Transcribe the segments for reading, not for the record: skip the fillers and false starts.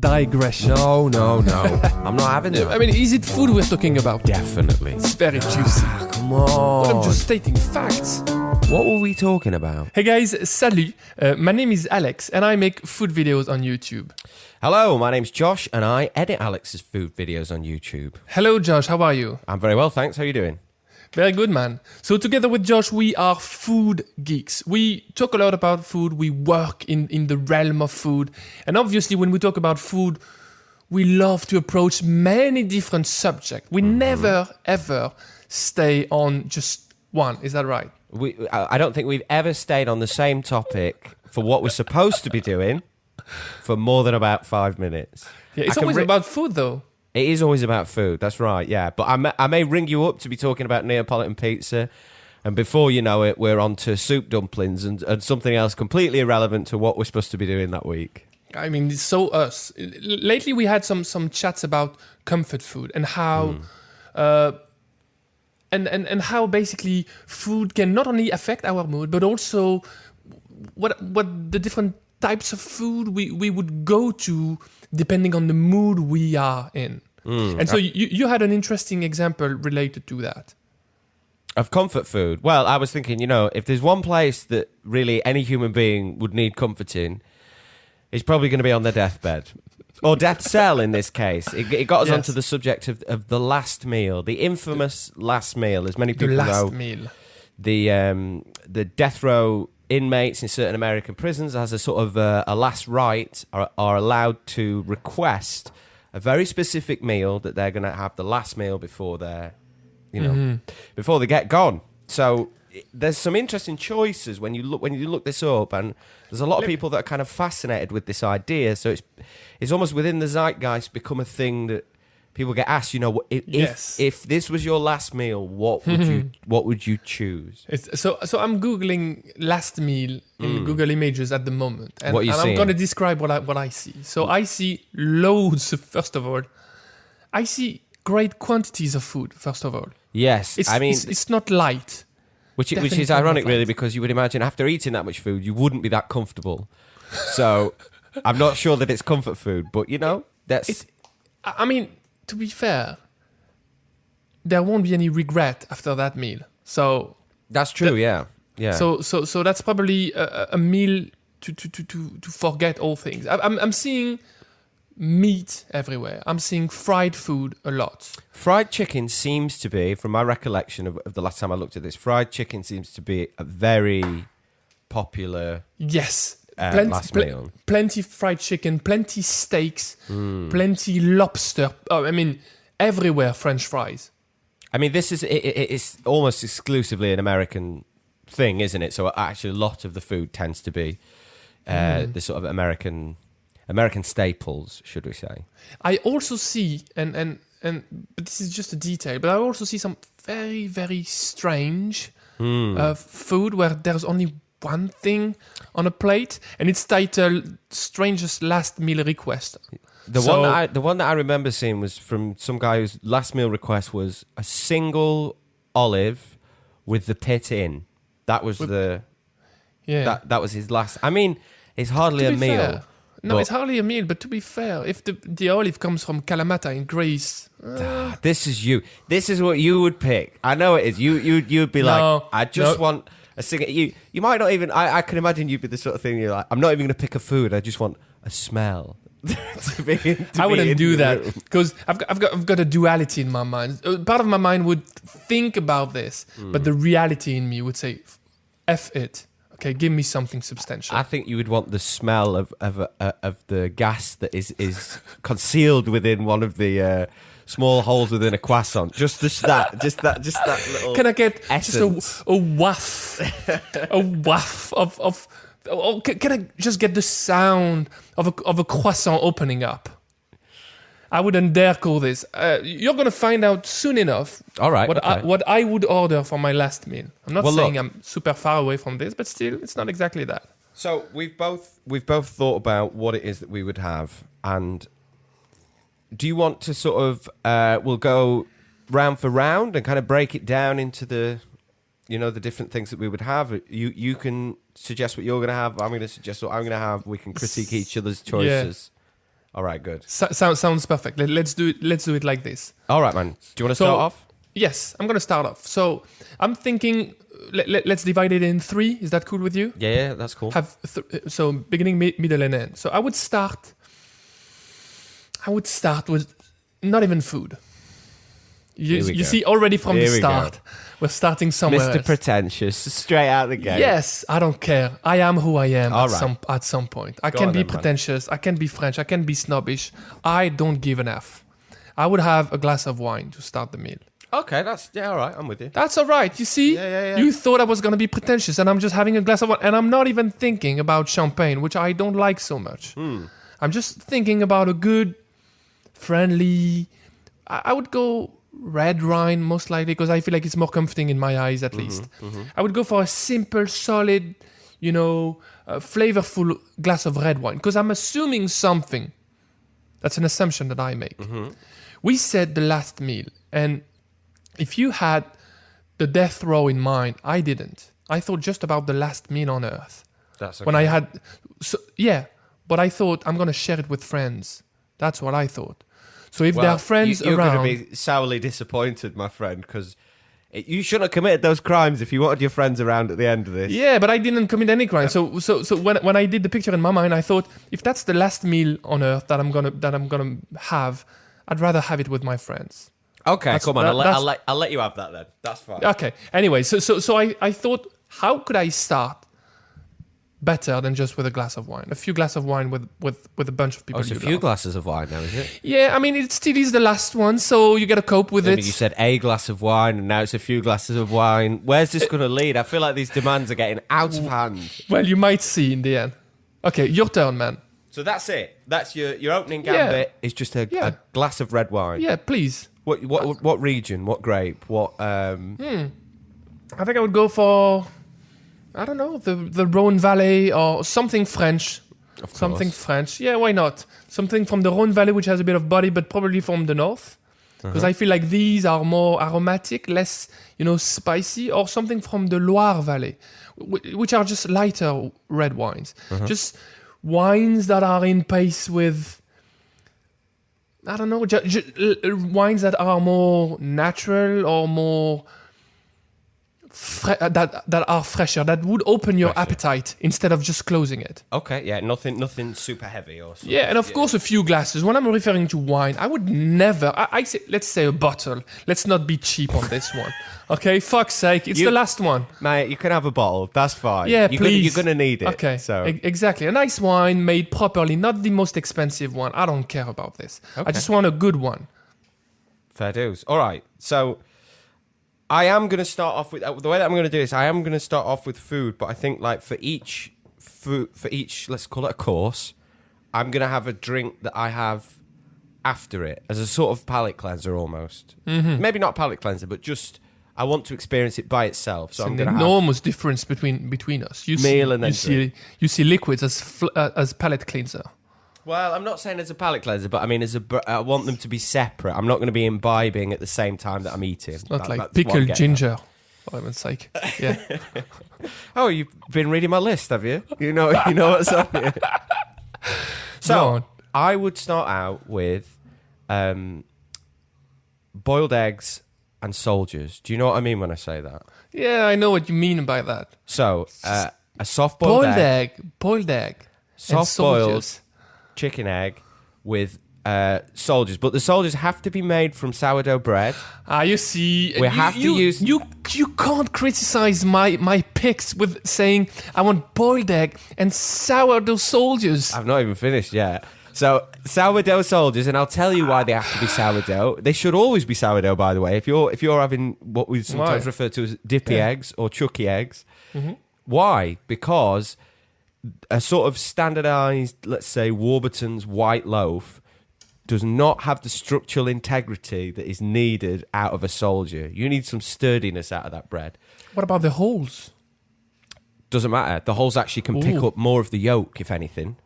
Digression. No. I'm not having it. I mean, is it food we're talking about? Definitely. It's very juicy. Come on. But I'm just stating facts. What were we talking about? Hey guys, salut. My name is Alex and I make food videos on YouTube. Hello, my name's Josh and I edit Alex's food videos on YouTube. Hello Josh, how are you? I'm very well, thanks. How are you doing? Very good, man. So together with Josh, we are food geeks. We talk a lot about food. We work in the realm of food. And obviously, when we talk about food, we love to approach many different subjects. We never, ever stay on just one. Is that right? I don't think we've ever stayed on the same topic for what we're supposed to be doing for more than about 5 minutes. Yeah, it's always about food, though. It is always about food, that's right, yeah. But I may ring you up to be talking about Neapolitan pizza, and before you know it, we're on to soup dumplings and something else completely irrelevant to what we're supposed to be doing that week. I mean, it's so us. Lately, we had some chats about comfort food and how... And how basically food can not only affect our mood, but also what the different types of food we would go to depending on the mood we are in. And so you had an interesting example related to that. Of comfort food? Well, I was thinking, if there's one place that really any human being would need comforting, it's probably going to be on their deathbed. Or death cell in this case. It got us onto the subject of the last meal, the infamous last meal, as many people know. The last meal. The death row inmates in certain American prisons, as a sort of a last rite, are allowed to request a very specific meal that they're going to have, the last meal before they're, before they get gone. So there's some interesting choices when you look this up, and there's a lot of people that are kind of fascinated with this idea. So it's almost within the zeitgeist become a thing that people get asked. If this was your last meal, what would you choose? So I'm googling last meal in Google Images at the moment, and I'm going to describe what I see. So I see loads. First of all, I see great quantities of food. First of all, yes, it's not light. Which is ironic, really, because you would imagine after eating that much food, you wouldn't be that comfortable. So I'm not sure that it's comfort food, but that's. I mean, to be fair, there won't be any regret after that meal. So that's true. Yeah. So that's probably a meal to forget all things. I'm seeing meat everywhere. I'm seeing fried food a lot. Fried chicken seems to be, from my recollection of the last time I looked at this, fried chicken seems to be a very popular last meal. Plenty fried chicken, plenty steaks, plenty lobster. Everywhere French fries. I mean, this is it's almost exclusively an American thing, isn't it? So actually a lot of the food tends to be the sort of American staples, should we say. I also see, but this is just a detail, but I also see some very, very strange food where there's only one thing on a plate, and it's titled Strangest Last Meal Request. The one that I remember seeing was from some guy whose last meal request was a single olive with the pit in. That was that was his last. I mean, it's hardly a meal. Fair. No, it's hardly a meal, but to be fair, if the olive comes from Kalamata in Greece... This is you. This is what you would pick. I know it is. You'd be I just want a single... You might not even... I can imagine you'd be the sort of thing, you're like, I'm not even going to pick a food, I just want a smell. I wouldn't do that, because I've got a duality in my mind. Part of my mind would think about this, but the reality in me would say, F it. Okay, give me something substantial. I think you would want the smell of the gas that is concealed within one of the small holes within a croissant. Just that little. Can I get essence? Just a waft, of? Can I just get the sound of a croissant opening up? I wouldn't dare call this. You're going to find out soon enough. All right. What I would order for my last meal. I'm not saying I'm super far away from this, but still, it's not exactly that. So we've both thought about what it is that we would have, and do you want to sort of we'll go round for round and kind of break it down into the different things that we would have. You can suggest what you're going to have. I'm going to suggest what I'm going to have. We can critique each other's choices. All right, good. Sounds perfect. Let's do it. Let's do it like this. All right, man. Do you want to start off? Yes, I'm going to start off. So I'm thinking, let's divide it in 3. Is that cool with you? Yeah, that's cool. So beginning, middle, and end. So I would start with not even food. You see, already from the start, we're starting somewhere Mr. else. Pretentious, straight out the gate. Yes, I don't care. I am who I am at some point. I can be pretentious. I can be French. I can be snobbish. I don't give an F. I would have a glass of wine to start the meal. Okay, all right. I'm with you. That's all right. You see, you thought I was going to be pretentious, and I'm just having a glass of wine, and I'm not even thinking about champagne, which I don't like so much. I'm just thinking about a good, friendly. I would go red wine most likely because I feel like it's more comforting in my eyes at least. I would go for a simple, solid, flavorful glass of red wine because I'm assuming something. That's an assumption that I make. We said the last meal, and if you had the death row in mind, I didn't. I thought just about the last meal on earth. That's okay. When I had, but I thought I'm going to share it with friends. That's what I thought. So if there are friends you're around... You're going to be sourly disappointed, my friend, because you shouldn't have committed those crimes if you wanted your friends around at the end of this. Yeah, but I didn't commit any crime. So when I did the picture in my mind, I thought, if that's the last meal on earth that I'm gonna have, I'd rather have it with my friends. Okay, come on, I'll let you have that then. That's fine. Okay. Anyway, so I thought, how could I start better than just with a glass of wine? A few glasses of wine with a bunch of people. Oh, it's a few glasses of wine now, is it? Yeah, I mean, it still is the last one, so you got to cope with it. You said a glass of wine, and now it's a few glasses of wine. Where's this going to lead? I feel like these demands are getting out of hand. Well, you might see in the end. Okay, your turn, man. So that's it. That's your opening gambit. Is just a glass of red wine. Yeah, please. What region? What grape? What? I think I would go for, I don't know, the Rhone Valley or something French. Of course. Something French. Yeah, why not? Something from the Rhone Valley, which has a bit of body, but probably from the north. Because I feel like these are more aromatic, less, spicy, or something from the Loire Valley, which are just lighter red wines. Just wines that are in pace with, I don't know, wines that are more natural or more that are fresher, that would open your appetite instead of just closing it. Okay, yeah, nothing super heavy or something. Yeah, and of course a few glasses. When I'm referring to wine, I would never, I say, let's say a bottle. Let's not be cheap on this one. Okay, fuck's sake, it's the last one. Mate, you can have a bottle, that's fine. Yeah, please. You're going to need it. Okay, so. Exactly. A nice wine made properly, not the most expensive one. I don't care about this. Okay. I just want a good one. Fair dues. All right, so I am going to start off with, the way that I'm going to do this, I am going to start off with food, but I think like for each, let's call it a course, I'm going to have a drink that I have after it as a sort of palate cleanser almost. Maybe not palate cleanser, but just I want to experience it by itself. So it's I'm an going to enormous difference between us. You meal and then you see liquids as palate cleanser. Well, I'm not saying as a palate cleanser, but I mean I want them to be separate. I'm not going to be imbibing at the same time that I'm eating. It's not like pickled ginger, for heaven's sake. Yeah. Oh, you've been reading my list, have you? You know what's on here. So I would start out with boiled eggs and soldiers. Do you know what I mean when I say that? Yeah, I know what you mean by that. So a soft-boiled boiled egg, soft-boiled chicken egg with soldiers, but the soldiers have to be made from sourdough bread. You see, we have to use. You can't criticize my picks with saying I want boiled egg and sourdough soldiers. I've not even finished yet. So sourdough soldiers, and I'll tell you why they have to be sourdough. They should always be sourdough, by the way. If you're having what we sometimes refer to as dippy eggs or chucky eggs, why? Because a sort of standardized, let's say, Warburton's white loaf does not have the structural integrity that is needed out of a soldier. You need some sturdiness out of that bread. What about the holes? Doesn't matter. The holes actually can pick up more of the yolk, if anything.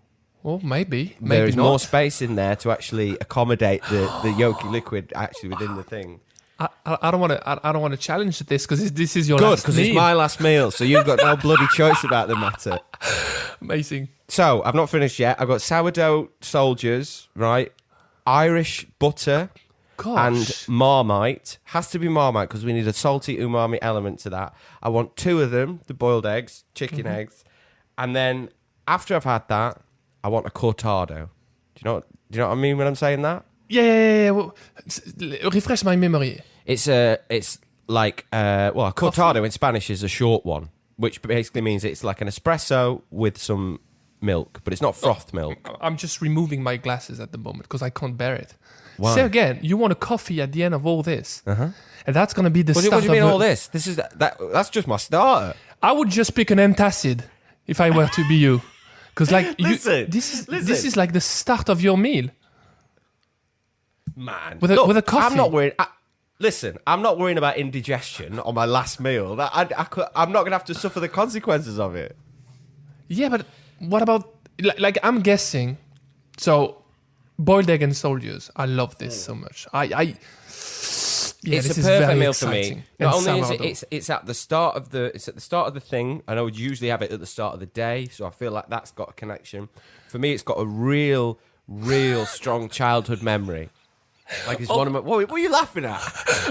Well, maybe there is not. more space in there to actually accommodate the yolky liquid actually within the thing. I don't want to challenge this because this is your Good, last meal. because it's my last meal, so you've got no bloody choice about the matter. Amazing. So, I've not finished yet. I've got sourdough soldiers, right? Irish butter and Marmite. Has to be Marmite because we need a salty umami element to that. I want 2 of them, the boiled eggs, chicken eggs. And then after I've had that, I want a cortado. Do you know what I mean when I'm saying that? Yeah. Well, refresh my memory. It's like a cortado in Spanish is a short one, which basically means it's like an espresso with some milk, but it's not frothed milk. I'm just removing my glasses at the moment because I can't bear it. Why? Say again, you want a coffee at the end of all this, and that's going to be the start. What do you mean all this? This is that's just my starter. I would just pick an antacid if I were to be you, because like this is like the start of your meal. Man, with a coffee. I'm not worried. I'm not worrying about indigestion on my last meal. I'm not going to have to suffer the consequences of it. Yeah, but what about like I'm guessing? So, boiled egg and soldiers. I love this so much. It's a perfect meal for me. Not only is it's at the start of the thing. I know we usually have it at the start of the day, so I feel like that's got a connection. For me, it's got a real strong childhood memory. Like it's one of my. What are you laughing at?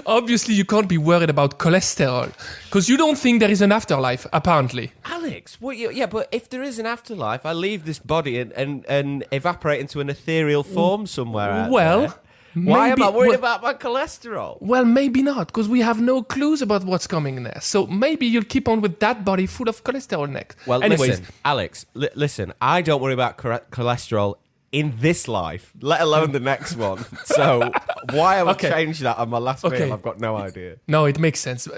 Obviously, you can't be worried about cholesterol because you don't think there is an afterlife. Apparently, Alex. But if there is an afterlife, I leave this body and evaporate into an ethereal form somewhere out there. Why am I worried about my cholesterol? Well, maybe not, because we have no clues about what's coming next. So maybe you'll keep on with that body full of cholesterol next. Well, anyways, listen, Alex. Listen, I don't worry about cholesterol in this life, let alone the next one. So why have I changed that on my last meal? I've got no idea. No, it makes sense.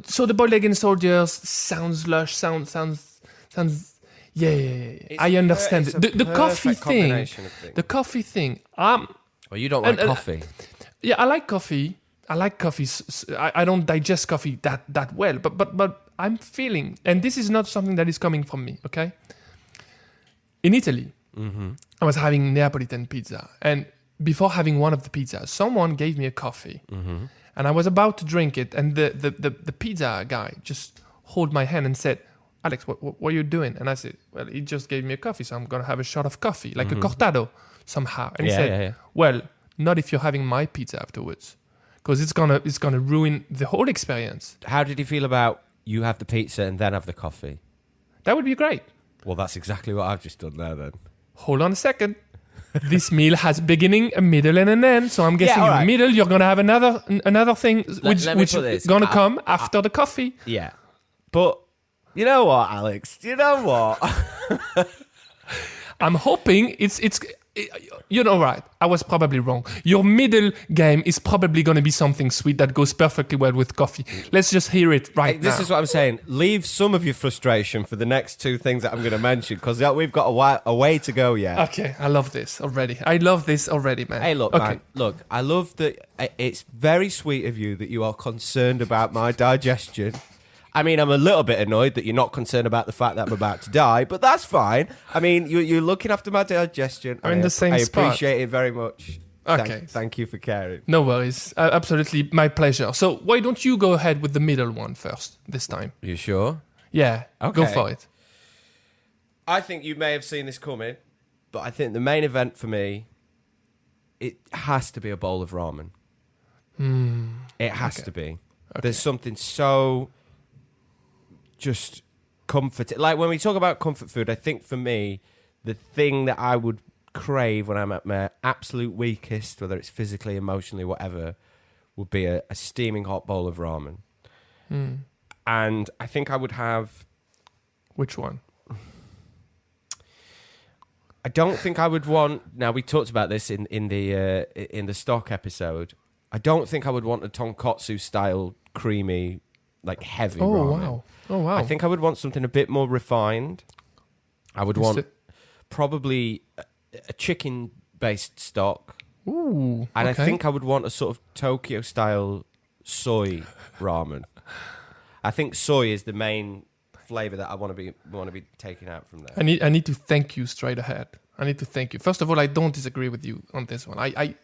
So the boiled egg and soldiers sounds lush. Sounds. Yeah. I understand the coffee thing. The coffee thing. Well, you don't like coffee. Yeah, I like coffee. I don't digest coffee that well, but I'm feeling, and this is not something that is coming from me. Okay. In Italy, I was having Neapolitan pizza, and before having one of the pizzas, someone gave me a coffee, and I was about to drink it, and the pizza guy just held my hand and said, "Alex, what are you doing?" And I said, "Well, he just gave me a coffee, so I'm gonna have a shot of coffee, like a cortado somehow." And he said, "Well, not if you're having my pizza afterwards, because it's gonna ruin the whole experience." How did you feel about you have the pizza and then have the coffee? That would be great. Well, that's exactly what I've just done there then. Hold on a second. This meal has beginning, a middle, and an end. So I'm guessing in the middle you're gonna have another thing which is gonna come after the coffee. Yeah, but you know what, Alex? You know what? I'm hoping it's. You know, right? I was probably wrong. Your middle game is probably going to be something sweet that goes perfectly well with coffee. Let's just hear it now. This is what I'm saying. Leave some of your frustration for the next 2 things that I'm going to mention, because we've got a way to go yet. Okay, I love this already. Man. Hey, look, man. Look, I love that. It's very sweet of you that you are concerned about my digestion. I mean, I'm a little bit annoyed that you're not concerned about the fact that I'm about to die, but that's fine. I mean, you're looking after my digestion. I'm in the same spot. I appreciate it very much. Okay. Thank you for caring. No worries. Absolutely my pleasure. So why don't you go ahead with the middle one first this time? You sure? Yeah. Okay. Go for it. I think you may have seen this coming, but I think the main event for me, it has to be a bowl of ramen. It has to be. Okay. There's something so just comfort. Like when we talk about comfort food, I think for me, the thing that I would crave when I'm at my absolute weakest, whether it's physically, emotionally, whatever, would be a steaming hot bowl of ramen. And I think I would have... Which one? I don't think I would want... Now, we talked about this in the stock episode. I don't think I would want a tonkotsu style creamy, like heavy ramen. Oh, wow. I think I would want something a bit more refined. I would want probably a chicken-based stock. Ooh, and I think I would want a sort of Tokyo-style soy ramen. I think soy is the main flavor that I want to be taking out from there. I need to thank you straight ahead. I need to thank you. First of all, I don't disagree with you on this one. I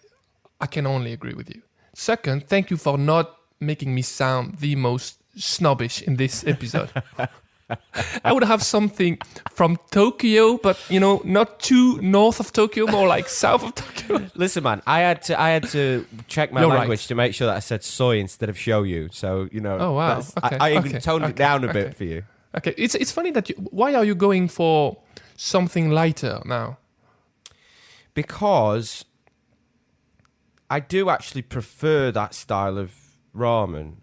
can only agree with you. Second, thank you for not making me sound the most snobbish in this episode. I would have something from Tokyo, but not too north of Tokyo, more like south of Tokyo. Listen, man, I had to check my You're language right. to make sure that I said soy instead of shoyu. So Oh wow! Okay. I even okay, toned it okay, down a okay. bit for you. Okay, it's funny that why are you going for something lighter now? Because I do actually prefer that style of ramen.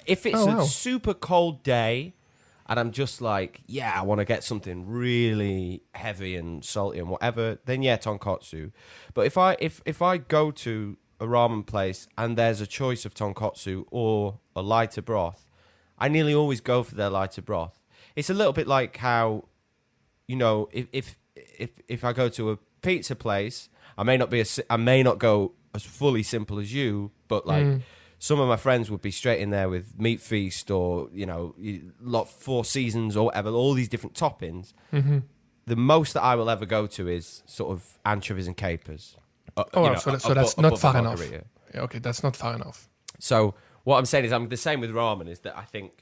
If it's Oh, wow. a super cold day and I'm just like, yeah, I want to get something really heavy and salty and whatever, then yeah, tonkotsu. But if I go to a ramen place and there's a choice of tonkotsu or a lighter broth, I nearly always go for their lighter broth. It's a little bit like how, if I go to a pizza place, I may not go as fully simple as you, but like some of my friends would be straight in there with meat feast or Four Seasons or whatever, all these different toppings. Mm-hmm. The most that I will ever go to is sort of anchovies and capers. So that's not above far the enough. margarita. Yeah, okay, that's not far enough. So what I'm saying is, I'm the same with ramen. Is that I think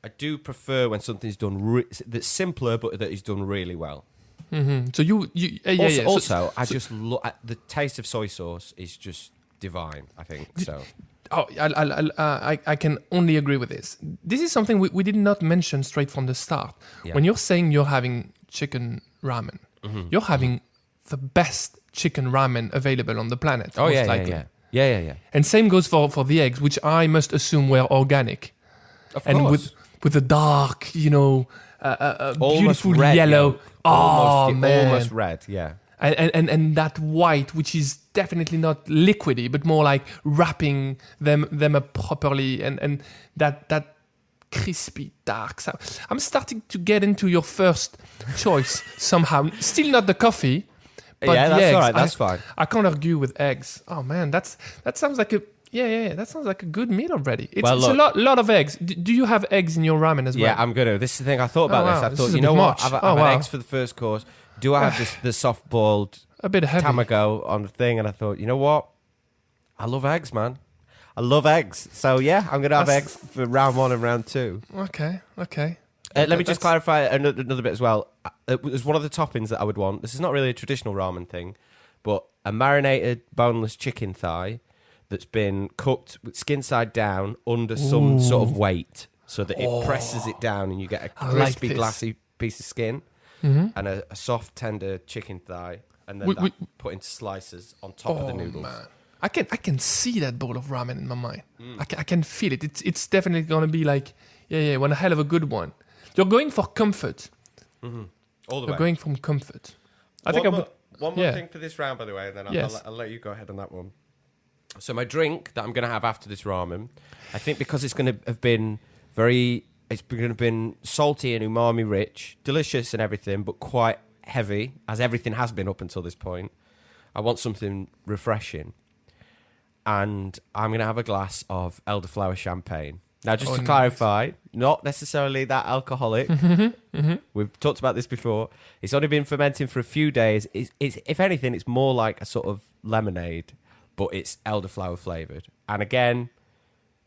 I do prefer when something's done that's simpler, but that is done really well. Mm-hmm. So you yeah. Also, I just look at the taste of soy sauce is just divine. I think so. Oh, I can only agree with this. This is something we did not mention straight from the start. Yeah. When you're saying you're having chicken ramen, you're having the best chicken ramen available on the planet. Oh most likely. yeah. And same goes for the eggs, which I must assume were organic. Of And course. with the dark, Almost beautiful red yellow. yolk. Oh man, almost red. Yeah. and that white, which is definitely not liquidy, but more like wrapping them up properly, and that crispy dark sound. I'm starting to get into your first choice somehow. Still not the coffee, but Yeah, the that's eggs. all right, that's fine. I can't argue with eggs. Oh man, that sounds like a that sounds like a good meal already. It's Well, a lot of eggs. Do you have eggs in your ramen as well? Yeah, I'm gonna. This is the thing. I thought about wow, this. I this thought, is a you know bit what? much. I've Oh, had wow. eggs for the first course. Do I have the soft boiled A bit heavy. tamago on the thing? And I thought, you know what? I love eggs, man. I love eggs. So yeah, I'm gonna have eggs for round 1 and round 2. Okay. Let me just clarify another bit as well. It was one of the toppings that I would want. This is not really a traditional ramen thing, but a marinated boneless chicken thigh that's been cooked with skin side down under some sort of weight, so that it presses it down and you get a I like crispy, this. glassy piece of skin and a soft, tender chicken thigh, and then that put into slices on top of the noodles. Man. I can see that bowl of ramen in my mind. I can feel it. It's definitely gonna be like one hell of a good one. You're going for comfort. All the You're way. going from comfort. I think I would. One more yeah. thing for this round, by the way, and then Yes. I'll let you go ahead on that one. So my drink that I'm going to have after this ramen, I think because it's going to have been it's going to have been salty and umami rich, delicious and everything, but quite heavy, as everything has been up until this point. I want something refreshing. And I'm going to have a glass of elderflower champagne. Now, just to clarify, not necessarily that alcoholic. We've talked about this before. It's only been fermenting for a few days. It's if anything, it's more like a sort of lemonade, but it's elderflower flavored. And again,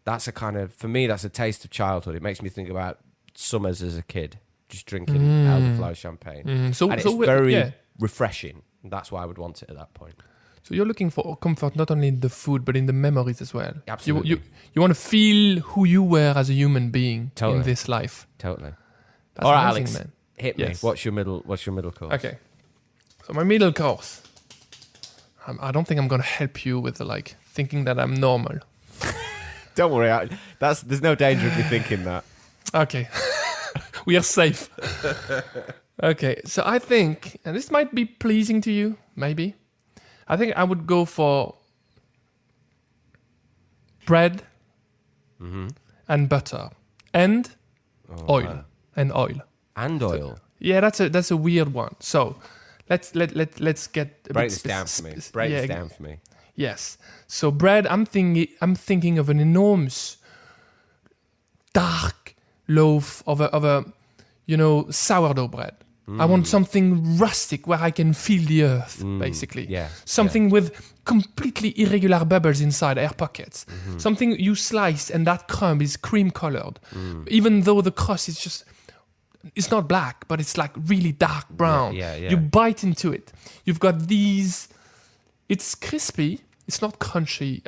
that's for me, that's a taste of childhood. It makes me think about summers as a kid, just drinking elderflower champagne. And it's very refreshing. That's why I would want it at that point. So you're looking for comfort not only in the food but in the memories as well. Absolutely. You want to feel who you were as a human being in this life. Totally. That's All right, amazing, Alex, man. hit me. Yes. What's your middle course? Okay. So my middle course. I don't think I'm gonna help you with thinking that I'm normal. Don't worry. There's no danger of me thinking that. Okay. We are safe. Okay, so I think, and this might be pleasing to you, maybe. I think I would go for bread and butter and oil. Wow. And oil. And oil. So, yeah, that's a weird one. So let's get a Break bit this down for me. spec- Break yeah, this down for me. Yes. So bread, I'm thinking of an enormous dark loaf of a sourdough bread. I want something rustic where I can feel the earth, basically. Yeah. Something with completely irregular bubbles inside, air pockets. Something you slice and that crumb is cream colored. Even though the crust is just, it's not black, but it's like really dark brown. Yeah. You bite into it. You've got these, it's crispy. It's not crunchy.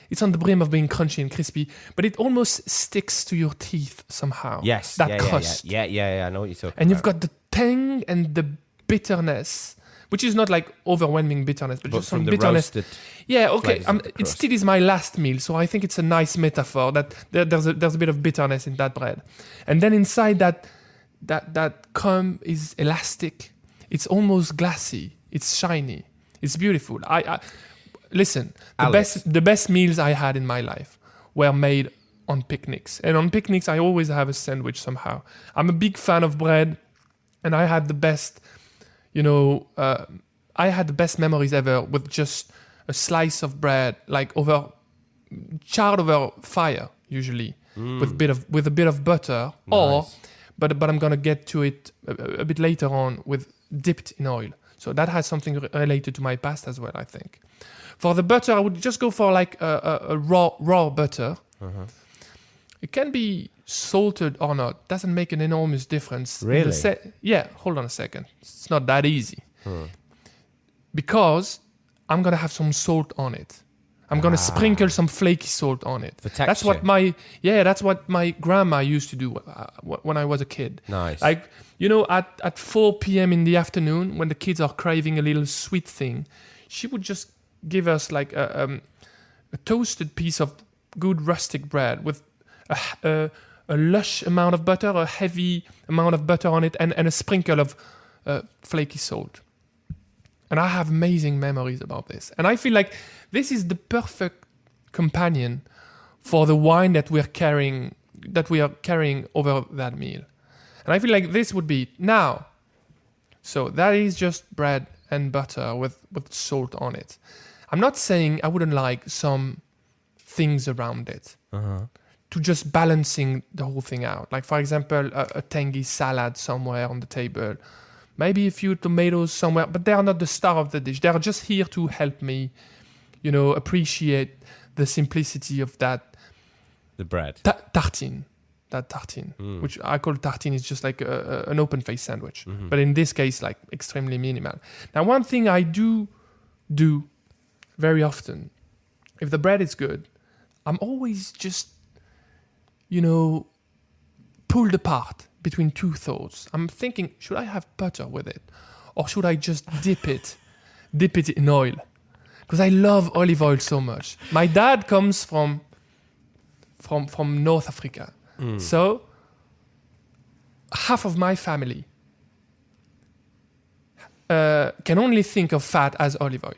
It's on the brim of being crunchy and crispy, but it almost sticks to your teeth somehow. Yes. That crust. Yeah. I know what you're talking about. And you've got the tang and the bitterness, which is not like overwhelming bitterness, but just from some the bitterness. roasted Yeah, okay. flavours of the It crust. still is my last meal, so I think it's a nice metaphor that there's a bit of bitterness in that bread, and then inside that crumb is elastic. It's almost glassy. It's shiny. It's beautiful. I listen. Alex. The best meals I had in my life were made on picnics, and on picnics I always have a sandwich somehow. I'm a big fan of bread, and I had the best. I had the best memories ever with just a slice of bread, like charred over fire, usually with a bit of butter, but I'm gonna get to it a bit later on with dipped in oil. So that has something related to my past as well, I think. For the butter, I would just go for like a raw butter. It can be salted or not. Doesn't make an enormous difference. Really? Yeah, hold on a second. It's not that easy. Because I'm going to have some salt on it. I'm going to sprinkle some flaky salt on it. For texture. That's what my grandma used to do when I was a kid. Nice. Like, at 4 p.m. in the afternoon, when the kids are craving a little sweet thing, she would just give us like a toasted piece of good rustic bread with a lush amount of butter, a heavy amount of butter on it, and a sprinkle of flaky salt. And I have amazing memories about this. And I feel like this is the perfect companion for the wine that we are carrying over that meal. And I feel like this would be it. Now. So that is just bread and butter with salt on it. I'm not saying I wouldn't like some things around it to just balancing the whole thing out. Like, for example, a tangy salad somewhere on the table. Maybe a few tomatoes somewhere, but they are not the star of the dish. They are just here to help me, appreciate the simplicity of that. The bread. Tartine. That tartine, which I call tartine, is just like an open-faced sandwich. But in this case, like extremely minimal. Now, one thing I do very often, if the bread is good, I'm always just, pulled apart between two thoughts. I'm thinking, should I have butter with it? Or should I just dip it in oil? Because I love olive oil so much. My dad comes from North Africa. So half of my family can only think of fat as olive oil.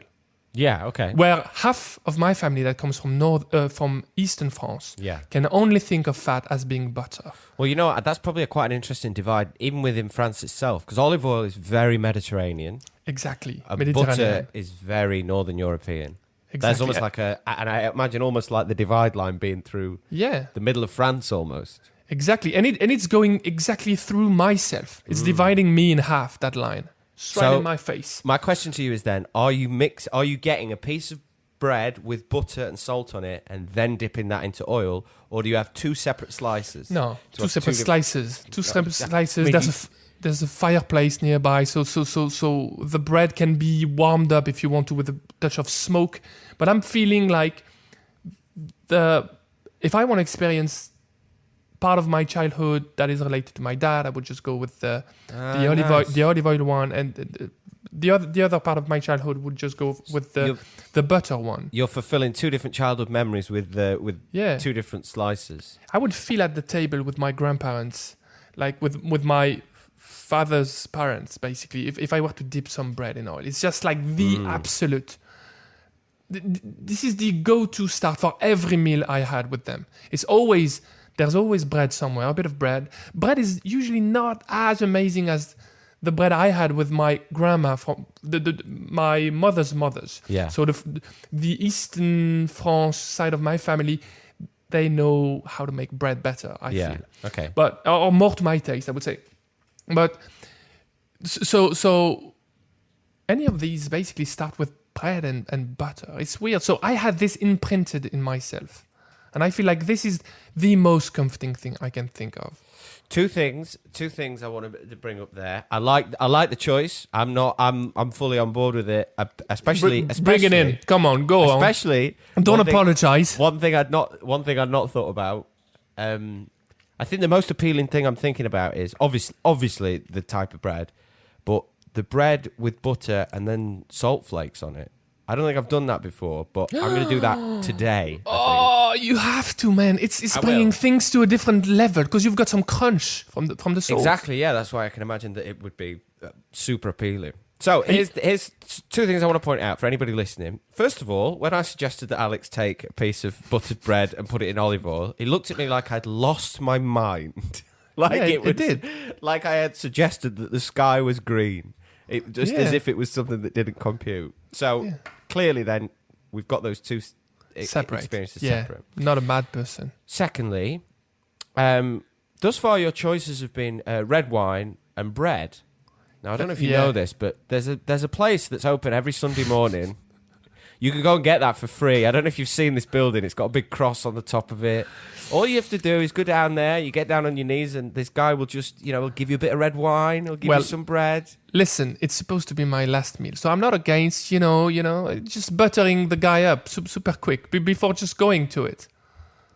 Yeah, okay. Where half of my family that comes from Eastern France can only think of fat as being butter. Well, that's probably quite an interesting divide, even within France itself, because olive oil is very Mediterranean. Exactly. And Mediterranean. butter is very Northern European. Exactly. There's almost like and I imagine almost like the divide line being through the middle of France almost. Exactly. And it's going exactly through myself. It's dividing me in half, that line. Straight in my face. My question to you is then, are you getting a piece of bread with butter and salt on it and then dipping that into oil, or do you have two separate slices? No, two separate slices. Two separate slices. There's a fireplace nearby, so the bread can be warmed up if you want to with a touch of smoke. But I'm feeling like if I want to experience part of my childhood that is related to my dad, I would just go with the olive oil one, and the other part of my childhood would just go with the butter one. You're fulfilling two different childhood memories with two different slices. I would feel at the table with my grandparents, like with my father's parents, basically, if I were to dip some bread in oil. It's just like the absolute. This is the go-to start for every meal I had with them. There's always bread somewhere, a bit of bread. Bread is usually not as amazing as the bread I had with my grandma from my mother's mothers. Yeah. So the Eastern France side of my family, they know how to make bread better, I feel. Okay. But or more to my taste, I would say. But So any of these basically start with bread and butter. It's weird. So I had this imprinted in myself. And I feel like this is the most comforting thing I can think of. Two things I want to bring up there. I like the choice. I'm fully on board with it. Especially bring it in. Come on, go on. Especially don't apologize. One thing I'd not thought about. I think the most appealing thing I'm thinking about is obviously the type of bread, but the bread with butter and then salt flakes on it. I don't think I've done that before, but I'm going to do that today. Oh, you have to, man! It's bringing things to a different level because you've got some crunch from the salt. Exactly, yeah. That's why I can imagine that it would be super appealing. So here's two things I want to point out for anybody listening. First of all, when I suggested that Alex take a piece of buttered bread and put it in olive oil, he looked at me like I'd lost my mind. It did. Like I had suggested that the sky was green. As if it was something that didn't compute. So clearly then, we've got those two experiences separate. Not a mad person. Secondly, thus far your choices have been red wine and bread. Now, I don't know if you know this, but there's a place that's open every Sunday morning. You can go and get that for free. I don't know if you've seen this building. It's got a big cross on the top of it. All you have to do is go down there, you get down on your knees, and this guy will just, he'll give you a bit of red wine, he'll give you some bread. Listen, it's supposed to be my last meal, so I'm not against, just buttering the guy up super quick before just going to it.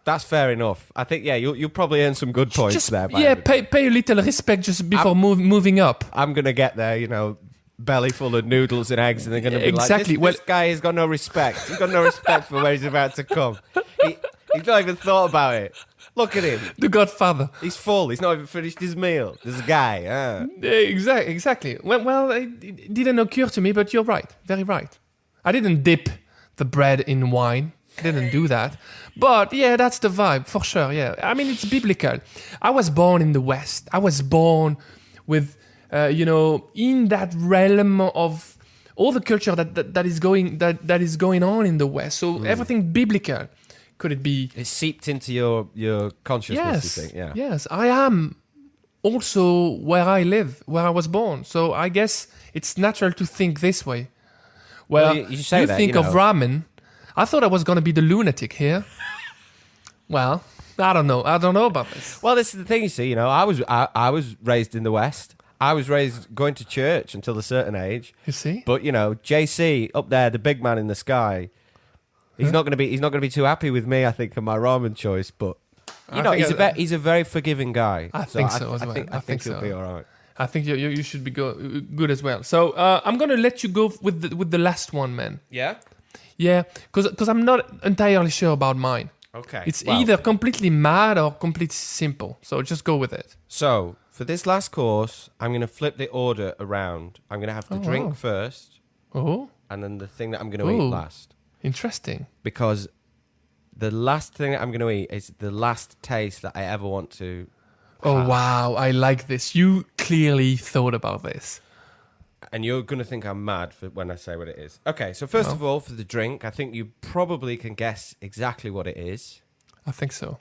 That's fair enough. I think, you'll probably earn some good points there. Pay a little respect just before moving up. I'm going to get there, belly full of noodles and eggs, and they're going to be like, this guy has got no respect. He's got no respect for where he's about to come. He's not even thought about it. Look at him. The Godfather. He's full. He's not even finished his meal. This guy. Exactly. Well, it didn't occur to me, but you're right. Very right. I didn't dip the bread in wine. I didn't do that. But yeah, that's the vibe, for sure. Yeah. I mean, it's biblical. I was born in the West. I was born with, in that realm of all the culture that is going on in the West. So everything biblical. Could it be? It's seeped into your consciousness, you think? Yeah. Yes, I am also where I live, where I was born. So I guess it's natural to think this way. Well, you think of ramen. I thought I was going to be the lunatic here. Well, I don't know. I don't know about this. Well, this is the thing, you see. I was raised in the West. I was raised going to church until a certain age. You see? But JC up there, the big man in the sky. He's not going to be too happy with me, I think, and my ramen choice. But he's a very forgiving guy. I think so as well. I think he'll be all right. I think you should be good as well. So I'm going to let you go with the last one, man. Yeah. Yeah, because I'm not entirely sure about mine. Okay. It's either completely mad or completely simple. So just go with it. So for this last course, I'm going to flip the order around. I'm going to have the drink first. Oh. And then the thing that I'm going to eat last. Interesting. Because the last thing that I'm going to eat is the last taste that I ever want to have. Oh, wow. I like this. You clearly thought about this. And you're going to think I'm mad when I say what it is. Okay, so first of all, for the drink, I think you probably can guess exactly what it is. I think so.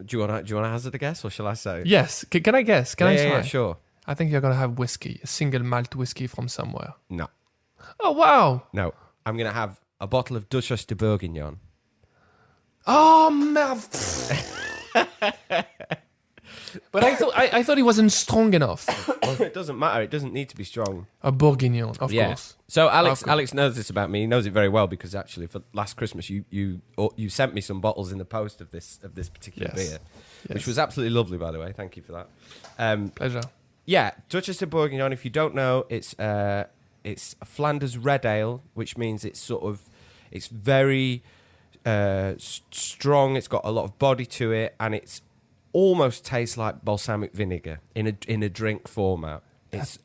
Do you want to hazard a guess, or shall I say? Yes. Can I guess? Can I try? Yeah, sure. I think you're going to have whiskey, a single malt whiskey from somewhere. No. Oh, wow. No. I'm going to have a bottle of Digress de Bourguignon. Oh, merde. But I thought it wasn't strong enough. It doesn't matter. It doesn't need to be strong. A Bourguignon, of course. So Alex knows this about me. He knows it very well because actually for last Christmas you sent me some bottles in the post of this particular beer, which was absolutely lovely, by the way. Thank you for that. Pleasure. Yeah, Digress de Bourguignon. If you don't know, it's a Flanders red ale, which means it's very strong. It's got a lot of body to it, and it's almost tastes like balsamic vinegar in a drink format. It's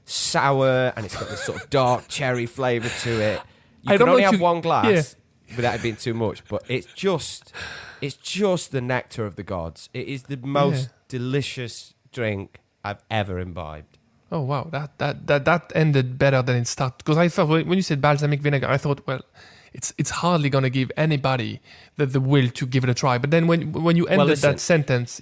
sour, and it's got this sort of dark cherry flavour to it. You can only have one glass without it being too much, but it's just the nectar of the gods. It is the most delicious drink I've ever imbibed. Oh wow, that ended better than it started. Because I thought when you said balsamic vinegar, I thought, well, it's hardly gonna give anybody the will to give it a try. But then when you ended that sentence,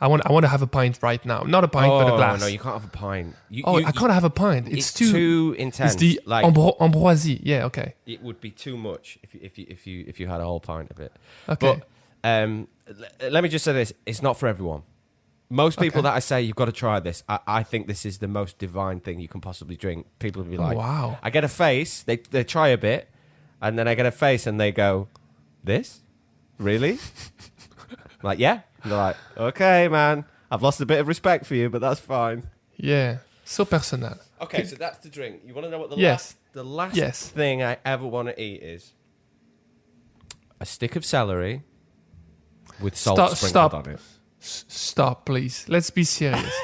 I want to have a pint right now. Not a pint, but a glass. No, you can't have a pint. I can't have a pint. It's too intense. It's the ambroisie. Yeah, okay. It would be too much if you had a whole pint of it. Okay. But let me just say this: it's not for everyone. Most people that I say you've got to try this, I think this is the most divine thing you can possibly drink. People will be like, wow. I get a face. They try a bit, and then I get a face, and they go, "This, really?" I'm like, yeah. And they're like, okay, man, I've lost a bit of respect for you, but that's fine. Yeah, so personal. Okay, so that's the drink. You want to know what the last thing I ever want to eat is? A stick of celery with salt sprinkled on it. Stop, please. Let's be serious.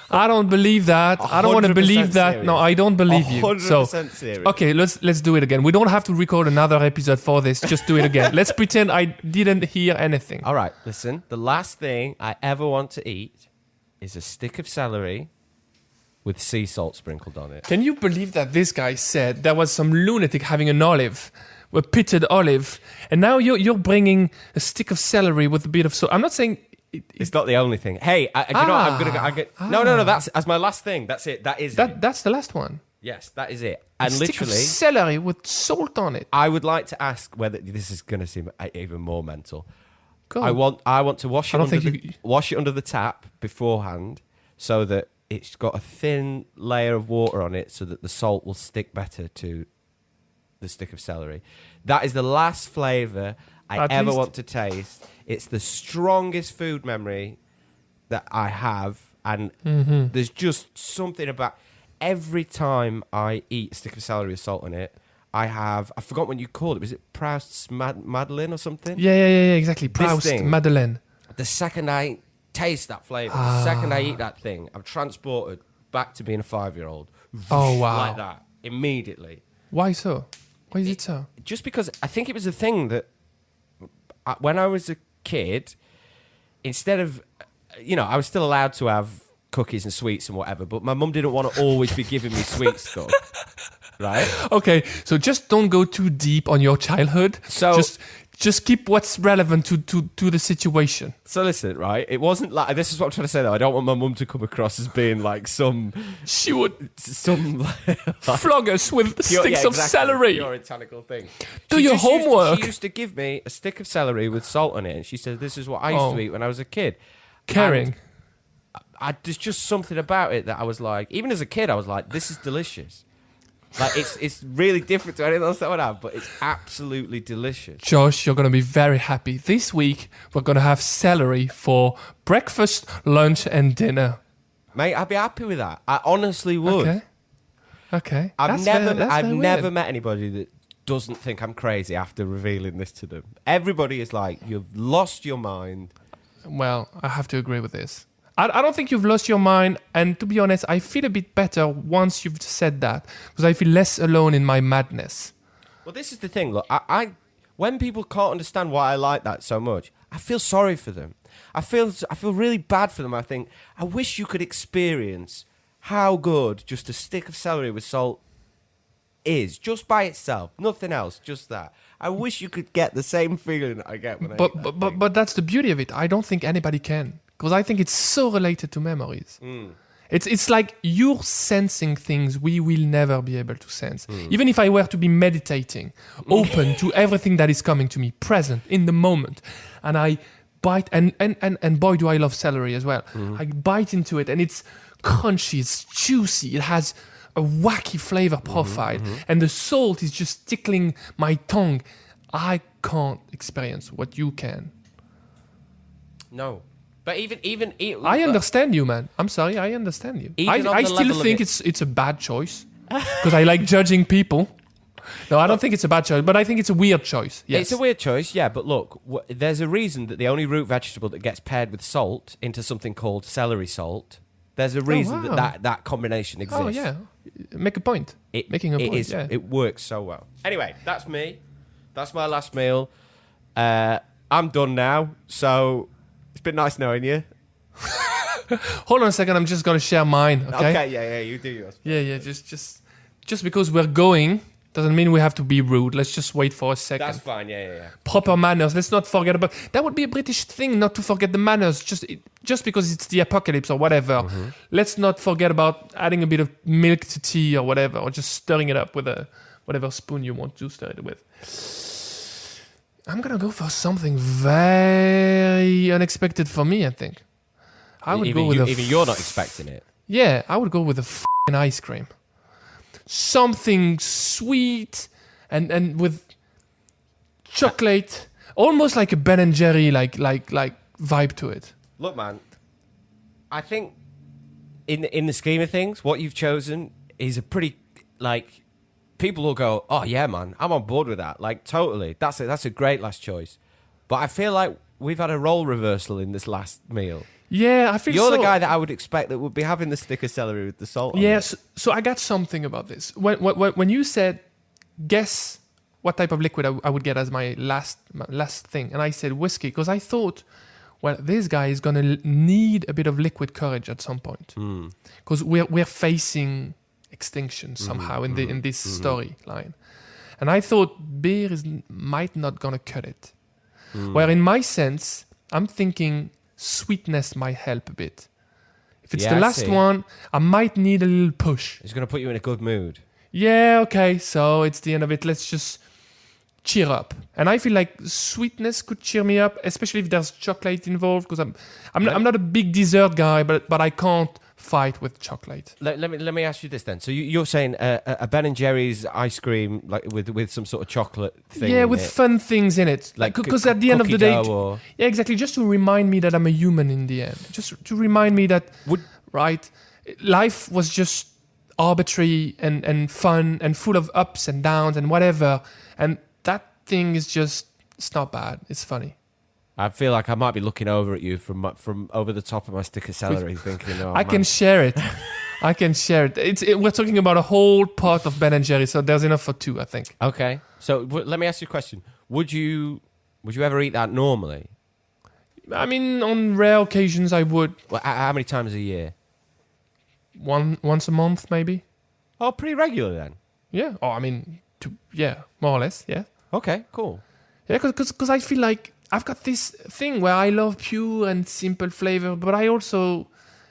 I don't believe that. I don't want to believe that. Serious. No, I don't believe you. 100% serious. Okay, let's do it again. We don't have to record another episode for this. Just do it again. Let's pretend I didn't hear anything. All right, listen. The last thing I ever want to eat is a stick of celery with sea salt sprinkled on it. Can you believe that this guy said there was some lunatic having an olive, a pitted olive, and now you're bringing a stick of celery with a bit of salt? I'm not saying... It's not the only thing. Hey, you know what? I'm gonna go. No. That's my last thing. That's it. That's the last one. Yes, that is it. And stick literally, of celery with salt on it. I would like to ask whether this is going to seem even more mental. Go I want to wash it wash it under the tap beforehand, so that it's got a thin layer of water on it, so that the salt will stick better to the stick of celery. That is the last flavour I ever want to taste. It's the strongest food memory that I have, and there's just something about every time I eat a stick of celery with salt on it. I forgot what you called it. Was it Proust's Madeleine or something? Yeah, exactly. Proust Madeleine. The second I taste that flavour, the second I eat that thing, I'm transported back to being a 5-year-old. Oh wow! Like that immediately. Why so? Why is it so? Just because I think it was a thing that when I was a kid, instead of, I was still allowed to have cookies and sweets and whatever, but my mum didn't want to always be giving me sweet stuff, right? Okay, so just don't go too deep on your childhood. So just keep what's relevant to the situation. So listen, right? It wasn't like, this is what I'm trying to say though. I don't want my mum to come across as being like she would like, flog us with sticks of celery. Puritanical thing. Do your homework. She used to give me a stick of celery with salt on it, and she said, "This is what I used to eat when I was a kid." Caring. There's just something about it that I was like, even as a kid, I was like, "This is delicious." Like it's really different to anything else that I would have, but it's absolutely delicious. Josh, you're going to be very happy. This week, we're going to have celery for breakfast, lunch, and dinner. Mate, I'd be happy with that. I honestly would. Okay. I've never met anybody that doesn't think I'm crazy after revealing this to them. Everybody is like, "You've lost your mind." Well, I have to agree with this. I don't think you've lost your mind, and to be honest, I feel a bit better once you've said that, because I feel less alone in my madness. Well, this is the thing. Look, I when people can't understand why I like that so much, I feel sorry for them. I feel really bad for them. I think, I wish you could experience how good just a stick of celery with salt is, just by itself, nothing else, just that. I wish you could get the same feeling that I get when I eat that. But that's the beauty of it. I don't think anybody can. Because I think it's so related to memories. It's like you're sensing things we will never be able to sense. Even if I were to be meditating, open to everything that is coming to me, present, in the moment, and I bite, and boy, do I love celery as well. I bite into it, and it's crunchy, it's juicy, it has a wacky flavor profile, and the salt is just tickling my tongue. I can't experience what you can. No. But even I understand you, man. I'm sorry, I understand you. I still think it's a bad choice because I like judging people. No, I don't think it's a bad choice, but I think it's a weird choice. Yes. It's a weird choice, yeah. But look, there's a reason that the only root vegetable that gets paired with salt into something called celery salt. There's a reason that combination exists. Oh yeah, make a point. Making a point. Yeah. It works so well. Anyway, that's me. That's my last meal. I'm done now. So. It's been nice knowing you. Hold on a second, I'm just going to share mine, okay? Okay, yeah, you do yours. Yeah, just because we're going Doesn't mean we have to be rude. Let's just wait for a second. That's fine. Yeah. Proper manners. Let's not forget about that. Would be a British thing not to forget the manners. Just because it's the apocalypse or whatever. Let's not forget about adding a bit of milk to tea or whatever, or just stirring it up with whatever spoon you want to stir it with. I'm gonna go for something very unexpected for me. I think I would go with even you're not expecting it. Yeah, I would go with a f***ing ice cream. Something sweet and with chocolate, almost like a Ben and Jerry like vibe to it. Look, man, I think in the scheme of things, what you've chosen is a pretty like people will go, oh yeah, man, I'm on board with that. Like totally, that's a great last choice. But I feel like we've had a role reversal in this last meal. Yeah, I feel You're the guy that I would expect that would be having the stick of celery with the salt. Yes, so I got something about this. When you said, guess what type of liquid I would get as my last thing, and I said whiskey, because I thought, well, this guy is gonna need a bit of liquid courage at some point, because we're facing extinction somehow in this storyline, and I thought beer might not gonna cut it. Where in my sense, I'm thinking sweetness might help a bit. If it's the last one, I might need a little push. It's going to put you in a good mood. Yeah, okay, so it's the end of it. Let's just cheer up. And I feel like sweetness could cheer me up, especially if there's chocolate involved, because I'm not a big dessert guy, but I can't fight with chocolate. Let me ask you this then. So you're saying a Ben and Jerry's ice cream like with some sort of chocolate thing. Yeah, with fun things in it. Like because at the end of the day, yeah, exactly. Just to remind me that I'm a human in the end. Just to remind me that life was just arbitrary and fun and full of ups and downs and whatever. And that thing is just, it's not bad. It's funny. I feel like I might be looking over at you from over the top of my stick of celery, thinking, "Oh, I can share it. I can share it. We're talking about a whole pot of Ben and Jerry, so there's enough for two, I think. Okay. So let me ask you a question: Would you ever eat that normally? I mean, on rare occasions, I would. Well, how many times a year? Once a month, maybe. Oh, pretty regular then. Yeah. Oh, I mean, more or less. Yeah. Okay. Cool. Yeah, because I feel like I've got this thing where I love pure and simple flavor, but I also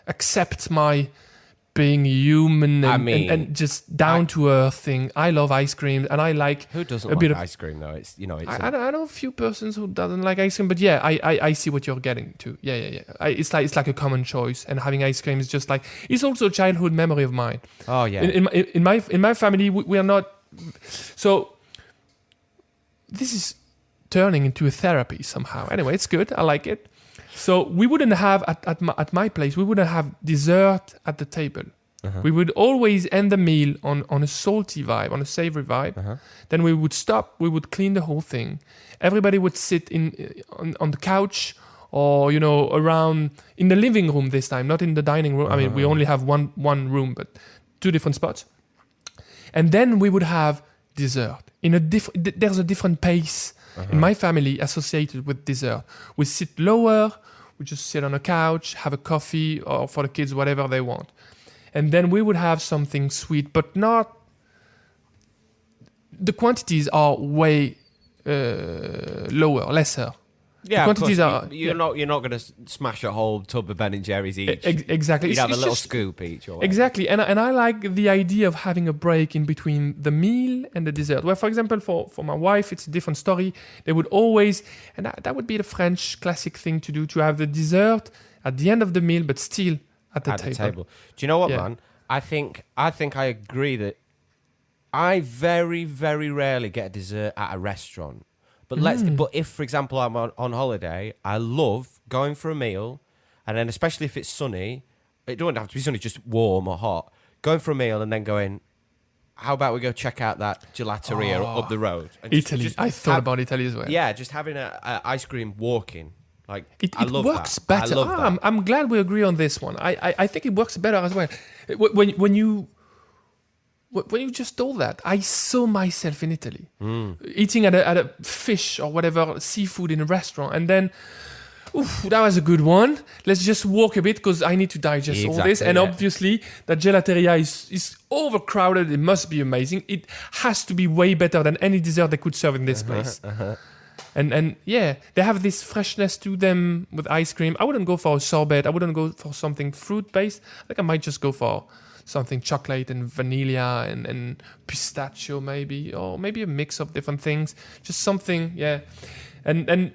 accept my being human and just down to earth thing. I love ice cream, and I like who doesn't a like bit of ice cream though. It's I know a few persons who doesn't like ice cream, but yeah, I see what you're getting to. Yeah. It's like a common choice, and having ice cream is just like it's also a childhood memory of mine. Oh yeah. In my family, we are not so. This is turning into a therapy somehow. Anyway, it's good. I like it. So we wouldn't have at my place. We wouldn't have dessert at the table. We would always end the meal on a salty vibe, on a savory vibe. Then we would stop. We would clean the whole thing. Everybody would sit on the couch or around in the living room this time, not in the dining room. I mean, we only have one room, but two different spots. And then we would have dessert there's a different pace in my family associated with dessert. We sit lower, we just sit on a couch, have a coffee, or for the kids, whatever they want. And then we would have something sweet, but not... The quantities are way lower, lesser. Yeah, the quantities you're not going to smash a whole tub of Ben and Jerry's each. Exactly. You'd have a little scoop each. Or exactly, and I like the idea of having a break in between the meal and the dessert. Where, for example, for my wife, it's a different story. They would always, and that would be the French classic thing to do, to have the dessert at the end of the meal, but still at the table. Do you know what, man? I think I agree that I very, very rarely get a dessert at a restaurant. But if, for example, I'm on holiday, I love going for a meal, and then especially if it's sunny, it don't have to be sunny, just warm or hot. Going for a meal and then going, how about we go check out that gelateria up the road? And Italy. I thought about Italy as well. Yeah, just having a ice cream walking. Like I love that. It works better. I love that. I'm glad we agree on this one. I think it works better as well. When you just told that, I saw myself in Italy eating at a fish or whatever seafood in a restaurant, and then Oof, that was a good one. Let's just walk a bit because I need to digest all this. Exactly, And yeah. obviously, that gelateria is overcrowded. It must be amazing. It has to be way better than any dessert they could serve in this place. And yeah, they have this freshness to them with ice cream. I wouldn't go for a sorbet. I wouldn't go for something fruit-based. I think I might just go for something chocolate and vanilla and pistachio maybe, or maybe a mix of different things. Just something, yeah. And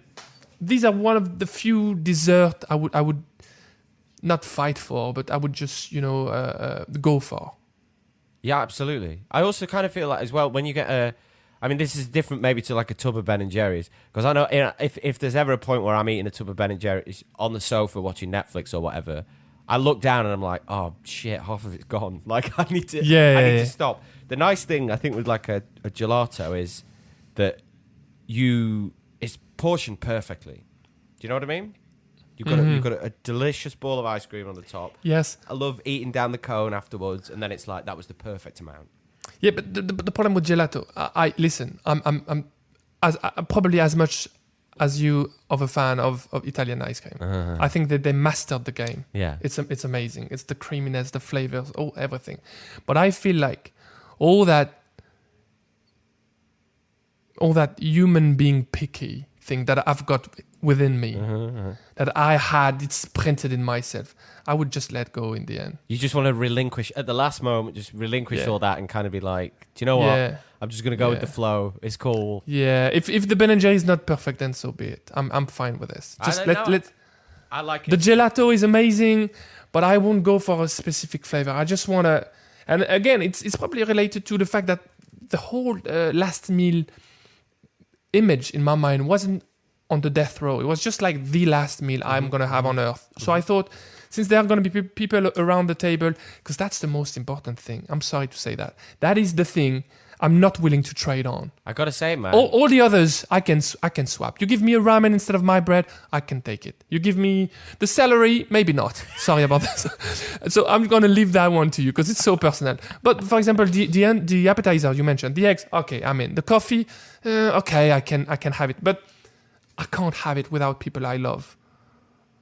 these are one of the few dessert I would not fight for, but I would just go for. Yeah, absolutely. I also kind of feel like as well when you get I mean, this is different maybe to like a tub of Ben and Jerry's, because I know if there's ever a point where I'm eating a tub of Ben and Jerry's on the sofa watching Netflix or whatever, I look down and I'm like, oh shit, half of it's gone. Like I need to, to stop. The nice thing I think with like a gelato is that it's portioned perfectly. Do you know what I mean? You've got a delicious ball of ice cream on the top. Yes. I love eating down the cone afterwards, and then it's like that was the perfect amount. Yeah, but the problem with gelato, I listen. I'm probably as much as you of a fan of Italian ice cream. I think that they mastered the game. Yeah, it's amazing. It's the creaminess, the flavors, everything. But I feel like all that human being picky thing that I've got within me, that I had, it's printed in myself. I would just let go in the end. You just want to relinquish at the last moment, just relinquish all that and kind of be like, do you know what? Yeah. I'm just gonna go with the flow. It's cool. Yeah. If the Ben and Jerry's is not perfect, then so be it. I'm fine with this. Just let. I like it. The gelato is amazing, but I won't go for a specific flavor. I just want to. And again, it's probably related to the fact that the whole last meal image in my mind wasn't on the death row. It was just like the last meal I'm going to have on earth. So I thought, since there are going to be people around the table, because that's the most important thing. I'm sorry to say that. That is the thing I'm not willing to trade on. I got to say, man. All the others, I can swap. You give me a ramen instead of my bread, I can take it. You give me the celery, maybe not. Sorry about that. So I'm going to leave that one to you because it's so personal. But for example, the appetizer you mentioned, the eggs, okay, I'm in. The coffee, okay, I can have it. But I can't have it without people I love.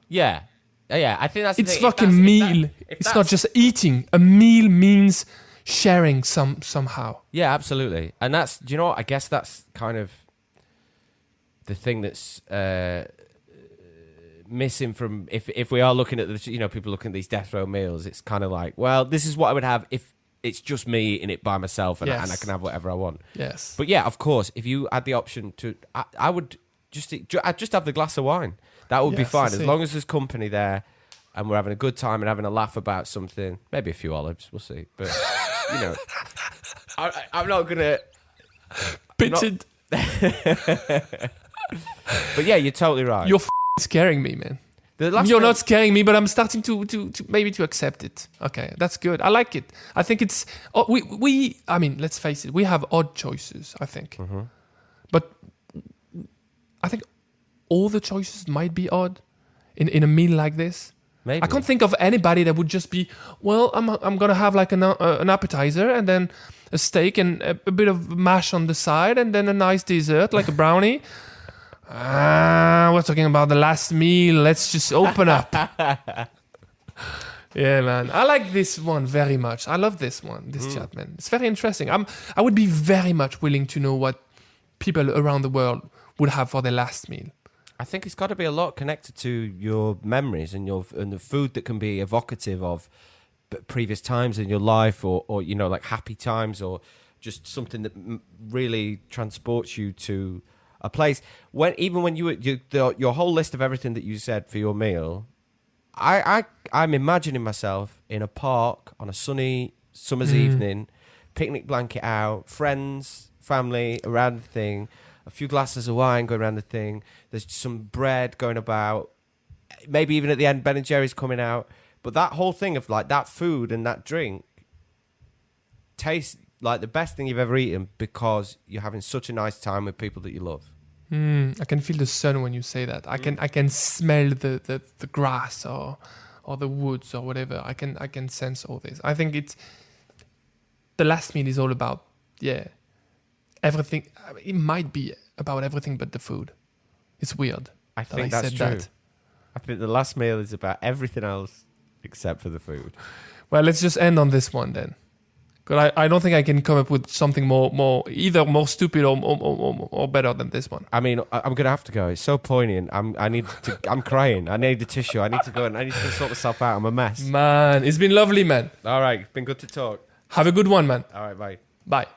Yeah. Yeah, I think that's the it's thing. Fucking meal. It's not just eating. A meal means sharing somehow. Yeah, absolutely. And that's, do you know what? I guess that's kind of the thing that's missing from, if we are looking at the, people looking at these death row meals, it's kind of like, well, this is what I would have if it's just me eating it by myself and I can have whatever I want. Yes. But yeah, of course, if you had the option to, I would I'd just have the glass of wine. That would be fine, as long as there's company there and we're having a good time and having a laugh about something. Maybe a few olives, we'll see. But, I'm not going to... Bitted. But yeah, you're totally right. You're scaring me, man. You're not scaring me, but I'm starting to maybe to accept it. Okay, that's good. I like it. I think it's... I mean, let's face it. We have odd choices, I think. Mm-hmm. But I think all the choices might be odd in a meal like this. Maybe. I can't think of anybody that would just be, well, I'm gonna have like an appetizer and then a steak and a bit of mash on the side and then a nice dessert like a brownie. We're talking about the last meal. Let's just open up. Yeah, man. I like this one very much. I love this one, this chat, man. It's very interesting. I would be very much willing to know what people around the world would have for their last meal. I think it's got to be a lot connected to your memories and the food that can be evocative of previous times in your life, or like happy times, or just something that really transports you to a place. Even when your whole list of everything that you said for your meal, I'm imagining myself in a park on a sunny summer's evening, picnic blanket out, friends, family around the thing. A few glasses of wine going around the thing. There's some bread going about. Maybe even at the end, Ben and Jerry's coming out. But that whole thing of like that food and that drink tastes like the best thing you've ever eaten because you're having such a nice time with people that you love. I can feel the sun when you say that. I can smell the grass or the woods or whatever. I can sense all this. I think it's the last meal is all about everything. It might be about everything but the food. It's weird. I think that's true. I think the last meal is about everything else except for the food. Well, let's just end on this one then. Because I don't think I can come up with something either more stupid or better than this one. I mean, I'm gonna have to go. It's so poignant. I'm crying. I need the tissue. I need to go and sort myself out. I'm a mess. Man, it's been lovely, man. All right, been good to talk. Have a good one, man. All right, bye. Bye.